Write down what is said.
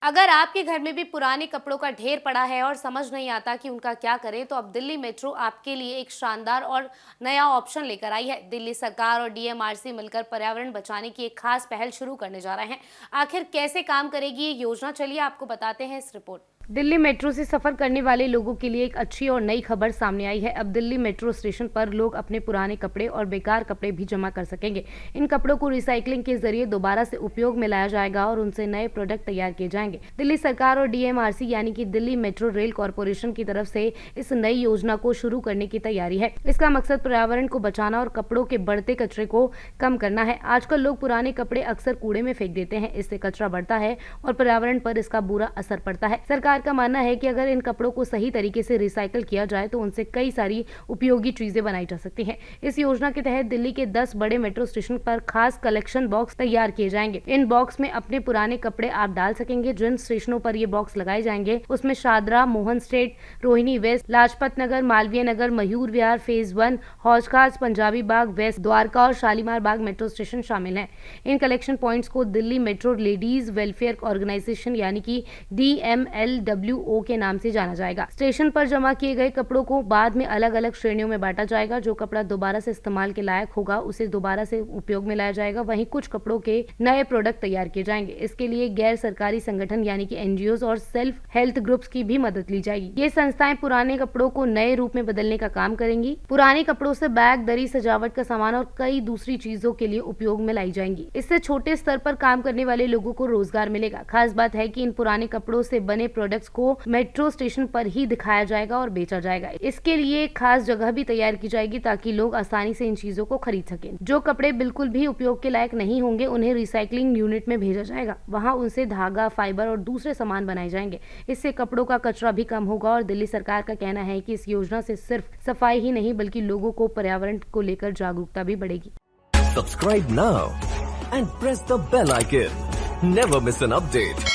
अगर आपके घर में भी पुराने कपड़ों का ढेर पड़ा है और समझ नहीं आता कि उनका क्या करें, तो अब दिल्ली मेट्रो आपके लिए एक शानदार और नया ऑप्शन लेकर आई है। दिल्ली सरकार और डीएमआरसी मिलकर पर्यावरण बचाने की एक खास पहल शुरू करने जा रहे हैं। आखिर कैसे काम करेगी ये योजना, चलिए आपको बताते हैं इस रिपोर्ट। दिल्ली मेट्रो से सफर करने वाले लोगों के लिए एक अच्छी और नई खबर सामने आई है। अब दिल्ली मेट्रो स्टेशन पर लोग अपने पुराने कपड़े और बेकार कपड़े भी जमा कर सकेंगे। इन कपड़ों को रिसाइकलिंग के जरिए दोबारा से उपयोग में लाया जाएगा और उनसे नए प्रोडक्ट तैयार किए जाएंगे। दिल्ली सरकार और डीएमआरसी यानी कि दिल्ली मेट्रो रेल कॉरपोरेशन की तरफ से इस नई योजना को शुरू करने की तैयारी है। इसका मकसद पर्यावरण को बचाना और कपड़ों के बढ़ते कचरे को कम करना है। आजकल लोग पुराने कपड़े अक्सर कूड़े में फेंक देते हैं। इससे कचरा बढ़ता है और पर्यावरण पर इसका बुरा असर पड़ता है। सरकार का मानना है कि अगर इन कपड़ों को सही तरीके से रिसाइकल किया जाए तो उनसे कई सारी उपयोगी चीजें बनाई जा सकती हैं। इस योजना के तहत दिल्ली के 10 बड़े मेट्रो स्टेशन पर खास कलेक्शन बॉक्स तैयार किए जाएंगे। इन बॉक्स में अपने पुराने कपड़े आप डाल सकेंगे। जिन स्टेशनों पर ये बॉक्स लगाए जाएंगे उसमें Shahdara, Mohan street, Rohini waste, Lajpat Nagar, Malviya Nagar, Mayur Vihar, phase 1, हौज खास, पंजाबी बाग वेस्ट, द्वारका और शालीमार बाग मेट्रो स्टेशन शामिल हैं। इन कलेक्शन पॉइंट्स को Delhi metro ladies welfare organisation यानी कि DMLWO के नाम से जाना जाएगा। स्टेशन पर जमा किए गए कपड़ों को बाद में अलग अलग श्रेणियों में बांटा जाएगा। जो कपड़ा दोबारा से इस्तेमाल के लायक होगा उसे दोबारा से उपयोग में लाया जाएगा। वहीं कुछ कपड़ों के नए प्रोडक्ट तैयार किए जाएंगे। इसके लिए गैर सरकारी संगठन यानी कि NGOs और सेल्फ हेल्थ ग्रुप्स की भी मदद ली जाएगी। ये संस्थाएं पुराने कपड़ों को नए रूप में बदलने का काम करेंगी। पुराने कपड़ों से बैग, दरी, सजावट का सामान और कई दूसरी चीजों के लिए उपयोग में लाई जाएंगी। इससे छोटे स्तर पर काम करने वाले लोगों को रोजगार मिलेगा। खास बात है कि इन पुराने कपड़ों से बने प्रोडक्ट्स को मेट्रो स्टेशन पर ही दिखाया जाएगा और बेचा जाएगा। इसके लिए एक खास जगह भी तैयार की जाएगी ताकि लोग आसानी से इन चीजों को खरीद सकें। जो कपड़े बिल्कुल भी उपयोग के लायक नहीं होंगे उन्हें रिसाइकलिंग यूनिट में भेजा जाएगा। वहां उनसे धागा, फाइबर और दूसरे सामान बनाए जाएंगे। इससे कपड़ों का कचरा भी कम होगा और दिल्ली सरकार का कहना है कि इस योजना से सिर्फ सफाई ही नहीं बल्कि लोगों को पर्यावरण को लेकर जागरूकता भी बढ़ेगी। Subscribe now and press the bell icon. Never miss an update.